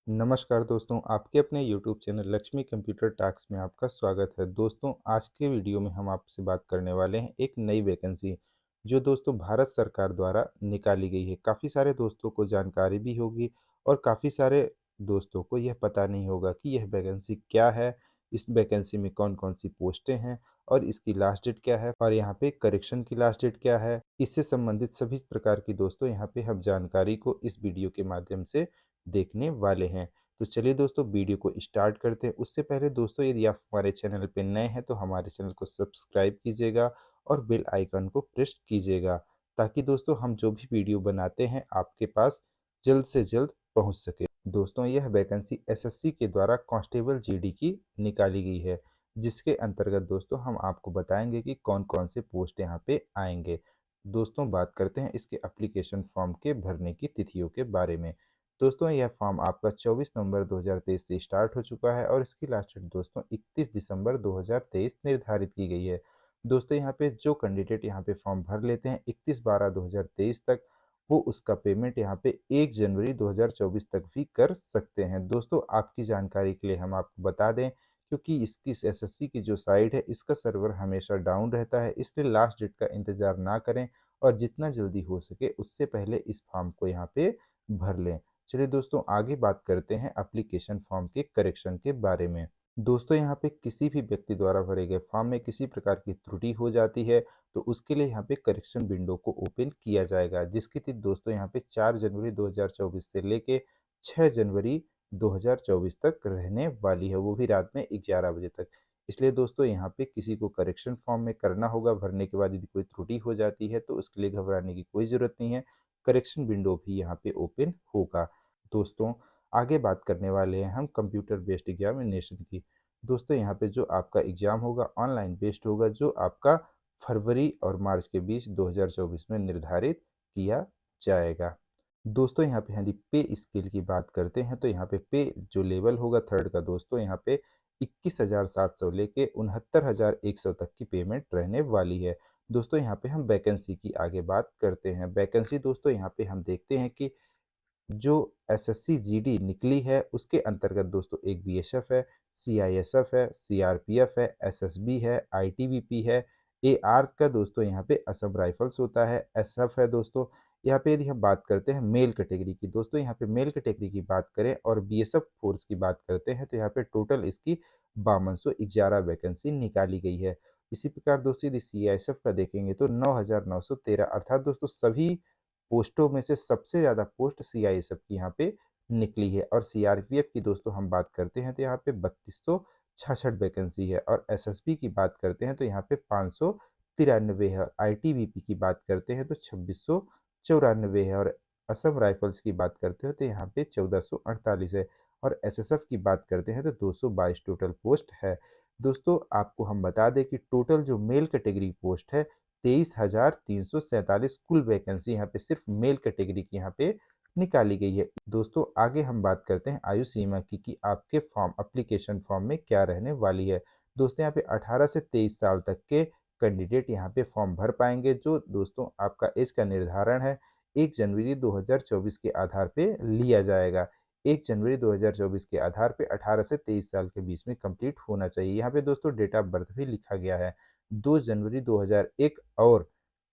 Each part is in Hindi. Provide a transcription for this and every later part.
नमस्कार दोस्तों, आपके अपने YouTube channel Lakshmi computer talks में आपका स्वागत है। दोस्तों, आज के वीडियो में हम आपसे बात करने वाले हैं एक नई वैकेंसी, जो दोस्तों भारत सरकार द्वारा निकाली गई है। काफ़ी सारे दोस्तों को जानकारी भी होगी और काफ़ी सारे दोस्तों को यह पता नहीं होगा कि यह वैकेंसी क्या है, इस वैकेंसी में कौन-कौन सी पोस्टें हैं और इसकी लास्ट डेट क्या है और यहाँ पे करेक्शन की लास्ट डेट क्या है। इससे संबंधित सभी प्रकार की दोस्तों यहाँ पे हम जानकारी को इस वीडियो के माध्यम से देखने वाले हैं। तो चलिए दोस्तों वीडियो को स्टार्ट करते हैं। उससे पहले दोस्तों यदि आप हमारे चैनल पे नए हैं तो हमारे चैनल को सब्सक्राइब कीजिएगा और बेल आइकन को प्रेस कीजिएगा, ताकि दोस्तों हम जो भी वीडियो बनाते हैं आपके पास जल्द से जल्द पहुंच सके। दोस्तों, यह वैकेंसी एसएससी के द्वारा कांस्टेबल जीडी की निकाली गई है, जिसके अंतर्गत दोस्तों हम आपको बताएंगे कि कौन कौन से पोस्ट यहाँ पे आएंगे। दोस्तों, बात करते हैं इसके एप्लीकेशन फॉर्म के भरने की तिथियों के बारे में। दोस्तों, यह फॉर्म आपका 24 नवंबर 2023 से स्टार्ट हो चुका है और इसकी लास्ट डेट दोस्तों 31 दिसंबर 2023 निर्धारित की गई है। दोस्तों, यहाँ पे जो कैंडिडेट यहाँ पे फॉर्म भर लेते हैं 31/12/2023 तक, वो उसका पेमेंट यहाँ पे 1 जनवरी 2024 तक भी कर सकते हैं। दोस्तों, आपकी जानकारी के लिए हम आपको बता दें, क्योंकि इसकी एसएससी की जो साइट है इसका सर्वर हमेशा डाउन रहता है, इसलिए लास्ट डेट का इंतज़ार ना करें और जितना जल्दी हो सके उससे पहले इस फॉर्म को यहाँ पे भर लें। चलिए दोस्तों, आगे बात करते हैं एप्लीकेशन फॉर्म के करेक्शन के बारे में। दोस्तों, यहाँ पे किसी भी व्यक्ति द्वारा भरे गए फॉर्म में किसी प्रकार की त्रुटि हो जाती है तो उसके लिए यहाँ पे करेक्शन विंडो को ओपन किया जाएगा, जिसकी तिथि दोस्तों यहाँ पे 4 जनवरी 2024 से लेके 6 जनवरी 2024 तक रहने वाली है, वो भी रात में 11 बजे तक। इसलिए दोस्तों, यहाँ पे किसी को करेक्शन फॉर्म में करना होगा, भरने के बाद यदि कोई त्रुटि हो जाती है तो उसके लिए घबराने की कोई ज़रूरत नहीं है। करेक्शन विंडो भी यहाँ पे ओपन होगा। दोस्तों, आगे बात करने वाले हैं हम कंप्यूटर बेस्ड एग्जामिनेशन की। दोस्तों, यहाँ पे जो आपका एग्ज़ाम होगा ऑनलाइन बेस्ड होगा, जो आपका फरवरी और मार्च के बीच 2024 में निर्धारित किया जाएगा। दोस्तों, यहाँ पे यदि पे स्केल की बात करते हैं तो यहाँ पे पे जो लेवल होगा थर्ड का दोस्तों यहाँ पे 21,700 लेके 69,100 तक की पेमेंट रहने वाली है। दोस्तों, यहाँ पे हम वैकेंसी की आगे बात करते हैं। वैकेंसी दोस्तों यहाँ पे हम देखते हैं कि जो एसएससी जीडी निकली है उसके अंतर्गत दोस्तों एक बीएसएफ है, सीआईएसएफ है, सीआरपीएफ है, एसएसबी है, आईटीबीपी है, एआर का दोस्तों यहाँ पे असम राइफल्स होता है, एसएफ है दोस्तों। यहाँ पे यदि हम बात करते हैं मेल कैटेगरी की, दोस्तों यहाँ पे मेल कैटेगरी की बात करें और बीएसएफ फोर्स की बात करते हैं तो यहाँ पे टोटल इसकी 5211 वैकेंसी निकाली गई है। इसी प्रकार दोस्तों यदि सीआईएसएफ का देखेंगे तो 9,913, अर्थात दोस्तों सभी पोस्टों में से सबसे ज़्यादा पोस्ट सीआईएसएफ की यहाँ पे निकली है। और सीआरपीएफ की दोस्तों हम बात करते हैं तो यहाँ पे 3266 वैकेंसी है और एसएसबी की बात करते हैं तो यहाँ पे 593 है। आईटीबीपी की बात करते हैं तो 2694 है और असम राइफल्स की बात करते हो तो यहाँ पे 1448 है और एसएसएफ की बात करते हैं तो 222 टोटल पोस्ट है। दोस्तों, आपको हम बता दें कि टोटल जो मेल कैटेगरी पोस्ट है 23,347 कुल वैकेंसी यहाँ पे सिर्फ मेल कैटेगरी की यहाँ पे निकाली गई है। दोस्तों, आगे हम बात करते हैं आयु सीमा की कि आपके फॉर्म एप्लीकेशन फॉर्म में क्या रहने वाली है। दोस्तों, यहाँ पे 18 से 23 साल तक के कैंडिडेट यहाँ पे फॉर्म भर पाएंगे, जो दोस्तों आपका एज का निर्धारण है 1 जनवरी 2024 के आधार पे लिया जाएगा। 1 जनवरी 2024 के आधार पे 18 से 23 साल के बीच में कंप्लीट होना चाहिए। यहाँ पे दोस्तों डेट ऑफ बर्थ भी लिखा गया है। 2 जनवरी 2001 और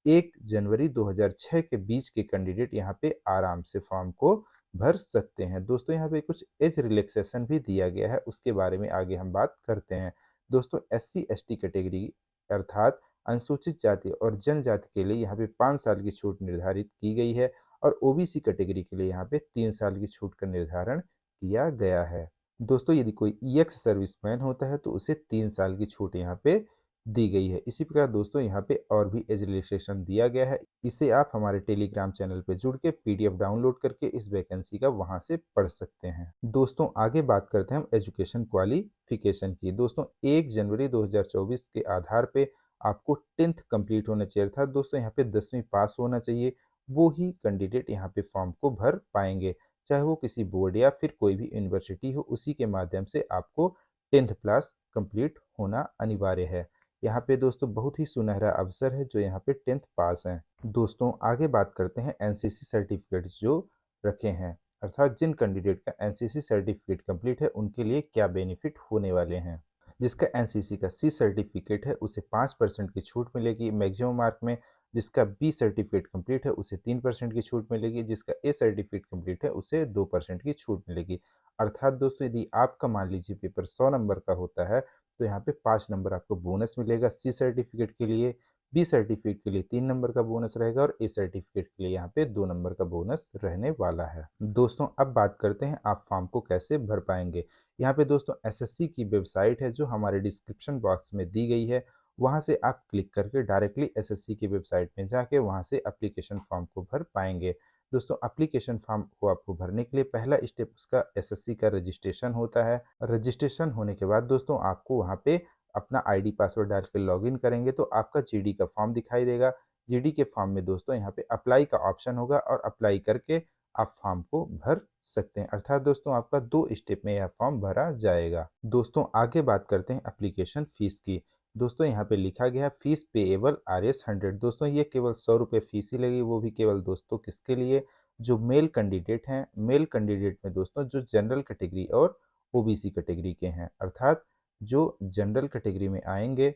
1 जनवरी 2006 के बीच के कैंडिडेट यहाँ पे आराम से फॉर्म को भर सकते हैं। दोस्तों, यहाँ पे कुछ एज रिलैक्सेशन भी दिया गया है, उसके बारे में आगे हम बात करते हैं। दोस्तों, एससी एसटी कैटेगरी अर्थात अनुसूचित जाति और जनजाति के लिए यहाँ पे 5 साल की छूट निर्धारित की गई है और ओबीसी कैटेगरी के लिए यहाँ पे 3 साल की छूट का निर्धारण किया गया है। दोस्तों, यदि कोई ईएक्स सर्विसमैन होता है तो उसे 3 साल की छूट यहाँ पे दी गई है। इसी प्रकार दोस्तों यहाँ पे और भी एज रिलैक्सेशन दिया गया है। इसे आप हमारे टेलीग्राम चैनल पे जुड़ के पीडीएफ डाउनलोड करके इस वैकेंसी का वहां से पढ़ सकते हैं। दोस्तों, आगे बात करते हैं हम एजुकेशन क्वालिफिकेशन की। दोस्तों, 1 जनवरी 2024 के आधार पे आपको 10th कंप्लीट होना चाहिए था। दोस्तों, यहाँ पे 10वीं पास होना चाहिए, वो ही कैंडिडेट यहाँ पे फॉर्म को भर पाएंगे, चाहे वो किसी बोर्ड या फिर कोई भी यूनिवर्सिटी हो, उसी के माध्यम से आपको 10th क्लास कंप्लीट होना अनिवार्य है। यहाँ पे दोस्तों बहुत ही सुनहरा अवसर है जो यहाँ पे 10th पास हैं। दोस्तों, आगे बात करते हैं एनसीसी सर्टिफिकेट्स जो रखे हैं। अर्थात जिन कैंडिडेट का एनसीसी सर्टिफिकेट कंप्लीट है उनके लिए क्या बेनिफिट होने वाले हैं। जिसका एनसीसी का सी सर्टिफिकेट है उसे 5% की छूट मिलेगी मैक्सिमम मार्क में। जिसका बी सर्टिफिकेट कंप्लीट है उसे 3% की छूट मिलेगी। जिसका ए सर्टिफिकेट कंप्लीट है उसे 2% की छूट मिलेगी। अर्थात दोस्तों यदि आपका मान लीजिए पेपर 100 नंबर का होता है तो यहाँ पे 5 नंबर आपको बोनस मिलेगा सी सर्टिफिकेट के लिए। बी सर्टिफिकेट के लिए 3 नंबर का बोनस रहेगा और ए सर्टिफिकेट के लिए यहाँ पे 2 नंबर का बोनस रहने वाला है। दोस्तों अब बात करते हैं आप फॉर्म को कैसे भर पाएंगे। यहाँ पे दोस्तों एसएससी की वेबसाइट है जो हमारे डिस्क्रिप्शन बॉक्स में दी गई है। वहाँ से आप क्लिक करके डायरेक्टली एसएससी की वेबसाइट में जाके वहाँ से एप्लीकेशन फॉर्म को भर पाएंगे। दोस्तों एप्लीकेशन फॉर्म को आपको भरने के लिए पहला स्टेप उसका एसएससी का रजिस्ट्रेशन होता है। रजिस्ट्रेशन होने के बाद दोस्तों आपको वहाँ पे अपना आईडी पासवर्ड डाल के लॉगिन करेंगे तो आपका जीडी का फॉर्म दिखाई देगा। जीडी के फॉर्म में दोस्तों यहाँ पे अप्लाई का ऑप्शन होगा और अप्लाई करके आप फॉर्म को भर सकते हैं। अर्थात दोस्तों आपका 2 स्टेप में यह फॉर्म भरा जाएगा। दोस्तों आगे बात करते हैं एप्लीकेशन फीस की। दोस्तों यहाँ पे लिखा गया है फीस पेएबल RS 100। दोस्तों ये केवल 100 रुपये फीस ही लगी, वो भी केवल दोस्तों किसके लिए, जो मेल कैंडिडेट हैं। मेल कैंडिडेट में दोस्तों जो जनरल कैटेगरी और ओबीसी कैटेगरी के हैं, अर्थात जो जनरल कैटेगरी में आएंगे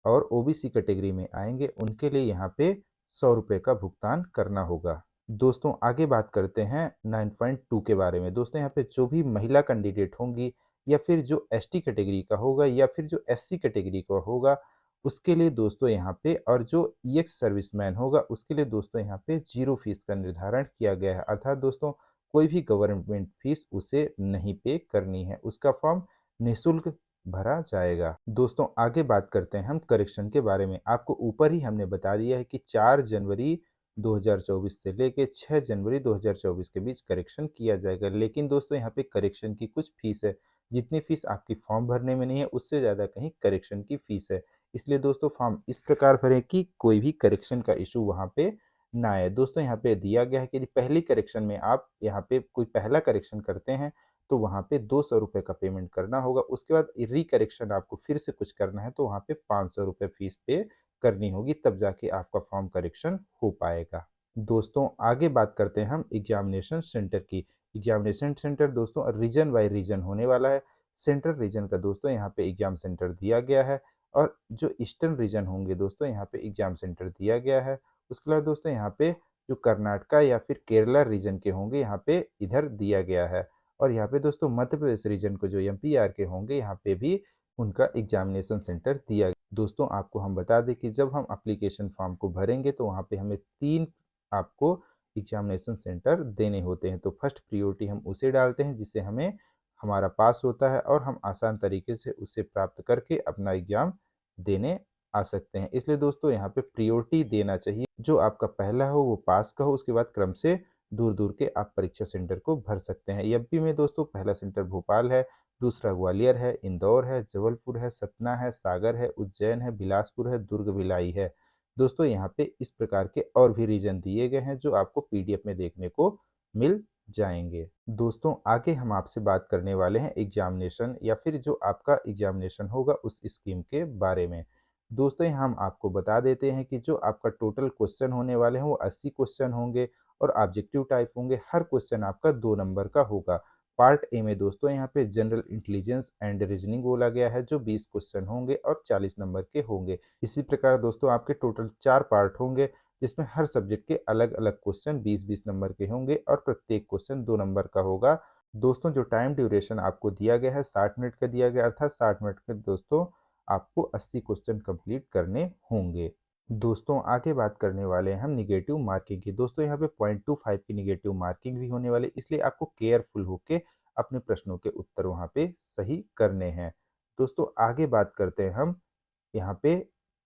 और ओबीसी कैटेगरी में आएंगे उनके लिए यहाँ पे 100 रुपये का भुगतान करना होगा। दोस्तों आगे बात करते हैं 9.2 के बारे में। दोस्तों यहाँ पे जो भी महिला कैंडिडेट होंगी या फिर जो एसटी कैटेगरी का होगा या फिर जो एससी कैटेगरी का होगा उसके लिए दोस्तों यहाँ पे, और जो ईएक्स सर्विसमैन होगा उसके लिए दोस्तों यहाँ पे 0 फीस का निर्धारण किया गया है। अर्थात दोस्तों कोई भी गवर्नमेंट फीस उसे नहीं पे करनी है, उसका फॉर्म निःशुल्क भरा जाएगा। दोस्तों आगे बात करते हैं हम करेक्शन के बारे में। आपको ऊपर ही हमने बता दिया है कि 4 जनवरी 2024 से लेके 6 जनवरी 2024 के बीच करेक्शन किया जाएगा। लेकिन दोस्तों यहाँ पे करेक्शन की कुछ फीस है। जितनी फीस आपकी फॉर्म भरने में नहीं है उससे ज़्यादा कहीं करेक्शन की फीस है। इसलिए दोस्तों फॉर्म इस प्रकार भरें कि कोई भी करेक्शन का इशू वहाँ पे ना आए। दोस्तों यहाँ पे दिया गया है कि यदि पहली करेक्शन में आप यहाँ पे कोई पहला करेक्शन करते हैं तो वहाँ पे 200 रुपये का पेमेंट करना होगा। उसके बाद रिकरेक्शन आपको फिर से कुछ करना है तो वहाँ पे 500 रुपये फीस पे करनी होगी, तब जाके आपका फॉर्म करेक्शन हो पाएगा। दोस्तों आगे बात करते हैं हम एग्जामिनेशन सेंटर की। एग्जामिनेशन सेंटर दोस्तों रीजन बाय रीजन होने वाला है। सेंट्रल रीजन का दोस्तों यहाँ पे एग्जाम सेंटर दिया गया है और जो ईस्टर्न रीजन होंगे दोस्तों यहाँ पे एग्जाम सेंटर दिया गया है। उसके बाद दोस्तों यहाँ पे जो कर्नाटका या फिर केरला रीजन के होंगे यहाँ पे इधर दिया गया है। और यहाँ पे दोस्तों मध्य प्रदेश रीजन को जो एमपीआर के होंगे यहाँ पे भी उनका एग्जामिनेशन सेंटर दिया गया। दोस्तों आपको हम बता दें कि जब हम एप्लीकेशन फॉर्म को भरेंगे तो वहाँ पे हमें 3 आपको एग्जामिनेशन सेंटर देने होते हैं। तो फर्स्ट प्रायोरिटी हम उसे डालते हैं जिससे हमें हमारा पास होता है और हम आसान तरीके से उसे प्राप्त करके अपना एग्जाम देने आ सकते हैं। इसलिए दोस्तों यहाँ पे प्रायोरिटी देना चाहिए। जो आपका पहला हो वो पास का हो, उसके बाद क्रम से दूर दूर के आप परीक्षा सेंटर को भर सकते हैं। एमपी में दोस्तों पहला सेंटर भोपाल है, दूसरा ग्वालियर है, इंदौर है, जबलपुर है, सतना है, सागर है, उज्जैन है, बिलासपुर है, दुर्ग भिलाई है। दोस्तों यहाँ पे इस प्रकार के और भी रीजन दिए गए हैं जो आपको पीडीएफ में देखने को मिल जाएंगे। दोस्तों आगे हम आपसे बात करने वाले हैं एग्जामिनेशन या फिर जो आपका एग्जामिनेशन होगा उस स्कीम के बारे में। दोस्तों यहाँ हम आपको बता देते हैं कि जो आपका टोटल क्वेश्चन होने वाले हैं वो 80 क्वेश्चन होंगे और ऑब्जेक्टिव टाइप होंगे। हर क्वेश्चन आपका 2 नंबर का होगा। पार्ट ए में दोस्तों यहाँ पे जनरल इंटेलिजेंस एंड रीजनिंग बोला गया है जो 20 क्वेश्चन होंगे और 40 नंबर के होंगे। इसी प्रकार दोस्तों आपके टोटल 4 पार्ट होंगे जिसमें हर सब्जेक्ट के अलग अलग क्वेश्चन 20-20 नंबर के होंगे और प्रत्येक क्वेश्चन 2 नंबर का होगा। दोस्तों जो टाइम ड्यूरेशन आपको दिया गया है 60 मिनट का दिया गया, अर्थात 60 मिनट के दोस्तों आपको 80 क्वेश्चन कंप्लीट करने होंगे। दोस्तों आगे बात करने वाले हैं हम निगेटिव मार्किंग की। दोस्तों यहाँ पे 0.25 की निगेटिव मार्किंग भी होने वाली, इसलिए आपको केयरफुल होके अपने प्रश्नों के उत्तर वहाँ पे सही करने हैं। दोस्तों आगे बात करते हैं हम यहाँ पे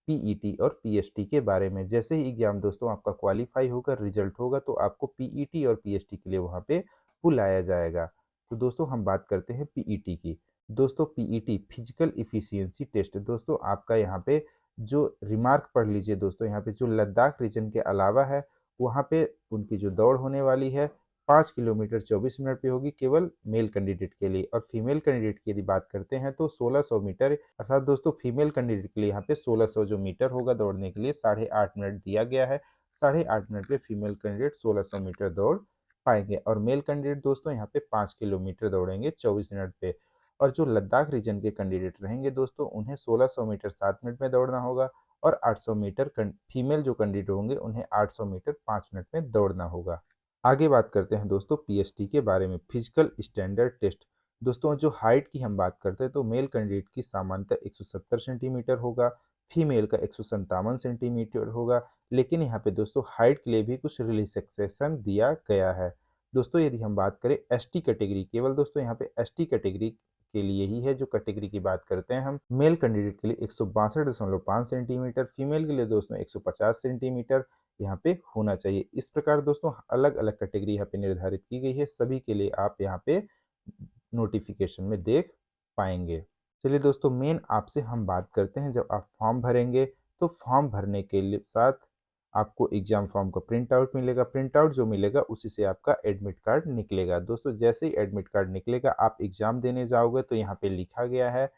पीईटी और पीएसटी के बारे में। जैसे ही एग्जाम दोस्तों आपका क्वालिफाई होगा, रिजल्ट होगा, तो आपको पीईटी और पीएसटी के लिए वहाँ पे बुलाया जाएगा। तो दोस्तों हम बात करते हैं पीईटी की। दोस्तों पीईटी फिजिकल इफिशियंसी टेस्ट। दोस्तों आपका यहाँ पे जो रिमार्क पढ़ लीजिए दोस्तों, यहाँ पे जो लद्दाख रीजन के अलावा है वहाँ पे उनकी जो दौड़ होने वाली है 5 किलोमीटर 24 मिनट पे होगी केवल मेल कैंडिडेट के लिए। और फीमेल कैंडिडेट की यदि बात करते हैं तो 1600 मीटर, अर्थात दोस्तों फीमेल कैंडिडेट के लिए यहाँ पे 1600 जो मीटर होगा दौड़ने के लिए 8.5 मिनट दिया गया है। 8.5 मिनट पे फीमेल कैंडिडेट 1600 मीटर दौड़ पाएंगे। और मेल कैंडिडेट दोस्तों यहाँ पे 5 किलोमीटर दौड़ेंगे 24 मिनट पे। और जो लद्दाख रीजन के कैंडिडेट रहेंगे दोस्तों, उन्हें 1600 मीटर 7 मिनट में दौड़ना होगा। और 800 मीटर फीमेल जो कैंडिडेट होंगे, उन्हें 800 मीटर 5 मिनट में दौड़ना होगा। आगे बात करते हैं दोस्तों पीएसटी के बारे में, फिजिकल स्टैंडर्ड टेस्ट। दोस्तों जो हाइट की हम बात करते हैं तो मेल कैंडिडेट की सामान्यतः 170 सेंटीमीटर होगा, फीमेल का 157 सेंटीमीटर होगा। लेकिन यहाँ पे दोस्तों हाइट के लिए भी कुछ रिलैक्सेशन दिया गया है। दोस्तों यदि हम बात करें एसटी कैटेगरी, केवल दोस्तों यहाँ पे एसटी कैटेगरी के लिए ही है जो कैटेगरी की बात करते हैं हम। मेल कैंडिडेट के लिए 162.5 सेंटीमीटर, फीमेल के लिए दोस्तों 150 सेंटीमीटर यहाँ पे होना चाहिए। इस प्रकार दोस्तों अलग अलग कैटेगरी यहाँ पे निर्धारित की गई है, सभी के लिए आप यहाँ पे नोटिफिकेशन में देख पाएंगे। चलिए दोस्तों मेन आपसे हम बात करते हैं, जब आप फॉर्म भरेंगे तो फॉर्म भरने के लिए साथ आपको एग्जाम फॉर्म का प्रिंट आउट मिलेगा। प्रिंट आउट जो मिलेगा उसी से आपका एडमिट कार्ड निकलेगा। दोस्तों जैसे ही एडमिट कार्ड निकलेगा आप एग्जाम देने जाओगे तो यहाँ पे लिखा गया है,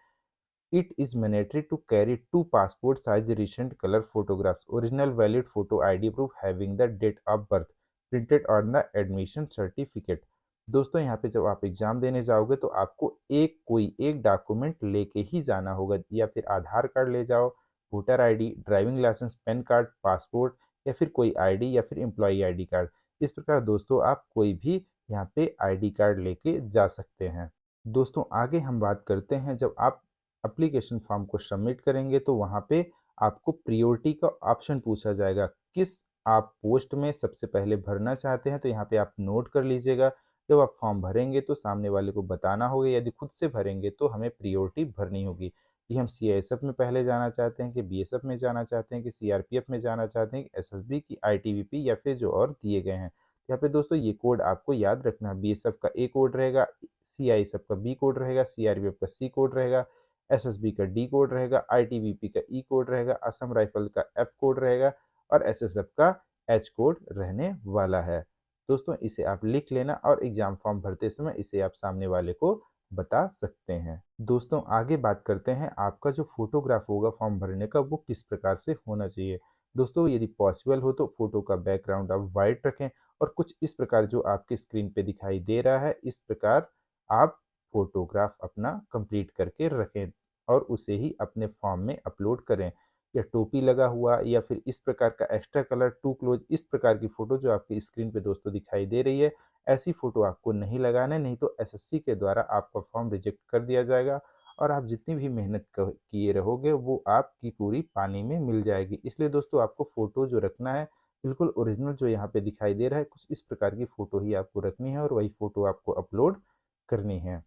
it is mandatory to carry two passport size recent color photographs, original valid photo ID proof having the date of birth printed on the admission certificate। दोस्तों यहाँ पे जब आप एग्जाम देने जाओगे तो आपको कोई एक डॉक्यूमेंट लेके ही जाना होगा, या फिर आधार कार्ड ले जाओ, voter ID, driving licence, PAN card, passport, या फिर कोई आईडी या फिर एम्प्लॉई आईडी कार्ड। इस प्रकार दोस्तों आप कोई भी यहाँ पे आईडी कार्ड लेके जा सकते हैं। दोस्तों आगे हम बात करते हैं, जब आप एप्लीकेशन फॉर्म को सबमिट करेंगे तो वहाँ पे आपको प्रियोरिटी का ऑप्शन पूछा जाएगा, किस आप पोस्ट में सबसे पहले भरना चाहते हैं। तो यहाँ पे आप नोट कर लीजिएगा, जब आप फॉर्म भरेंगे तो सामने वाले को बताना होगा। यदि खुद से भरेंगे तो हमें प्रियोरिटी भरनी होगी कि हम सीआईएसएफ में पहले जाना चाहते हैं, कि बीएसएफ में जाना चाहते हैं, कि सीआरपीएफ में जाना चाहते हैं, कि एसएसबी, की आईटीबीपी, या फिर जो और दिए गए हैं। यहाँ पे दोस्तों ये कोड आपको याद रखना है, बीएसएफ का ए कोड रहेगा, सीआईएसएफ का बी कोड रहेगा, सीआरपीएफ का सी कोड रहेगा, एसएसबी का डी कोड रहेगा, आईटीबीपी का ई कोड रहेगा, असम राइफल का एफ कोड रहेगा, और एसएसएफ का एच कोड रहने वाला है। दोस्तों इसे आप लिख लेना और एग्जाम फॉर्म भरते समय इसे आप सामने वाले को बता सकते हैं। दोस्तों आगे बात करते हैं, आपका जो फोटोग्राफ होगा फॉर्म भरने का वो किस प्रकार से होना चाहिए। दोस्तों यदि पॉसिबल हो तो फोटो का बैकग्राउंड आप वाइट रखें, और कुछ इस प्रकार जो आपकी स्क्रीन पे दिखाई दे रहा है, इस प्रकार आप फोटोग्राफ अपना कंप्लीट करके रखें और उसे ही अपने फॉर्म में अपलोड करें। या टोपी लगा हुआ या फिर इस प्रकार का एक्स्ट्रा कलर टू क्लोज, इस प्रकार की फोटो जो आपकी स्क्रीन पे दोस्तों दिखाई दे रही है, ऐसी फोटो आपको नहीं लगाना है, नहीं तो एसएससी के द्वारा आपका फॉर्म रिजेक्ट कर दिया जाएगा और आप जितनी भी मेहनत किए रहोगे वो आपकी पूरी पानी में मिल जाएगी। इसलिए दोस्तों आपको फोटो जो रखना है बिल्कुल ओरिजिनल जो यहाँ पे दिखाई दे रहा है, कुछ इस प्रकार की फोटो ही आपको रखनी है और वही फोटो आपको अपलोड करनी है।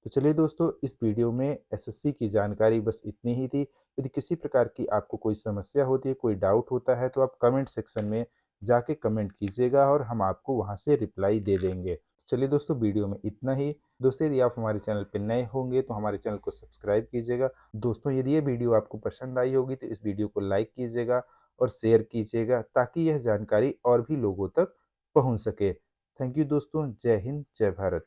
तो चलिए दोस्तों इस वीडियो में एसएससी की जानकारी बस इतनी ही थी। यदि किसी प्रकार की आपको कोई समस्या होती है, कोई डाउट होता है, तो आप कमेंट सेक्शन में जाके कमेंट कीजिएगा और हम आपको वहां से रिप्लाई दे देंगे। चलिए दोस्तों वीडियो में इतना ही। दोस्तों यदि आप हमारे चैनल पर नए होंगे तो हमारे चैनल को सब्सक्राइब कीजिएगा। दोस्तों यदि ये वीडियो आपको पसंद आई होगी तो इस वीडियो को लाइक कीजिएगा और शेयर कीजिएगा, ताकि यह जानकारी और भी लोगों तक पहुँच सके। थैंक यू दोस्तों। जय हिंद, जय भारत।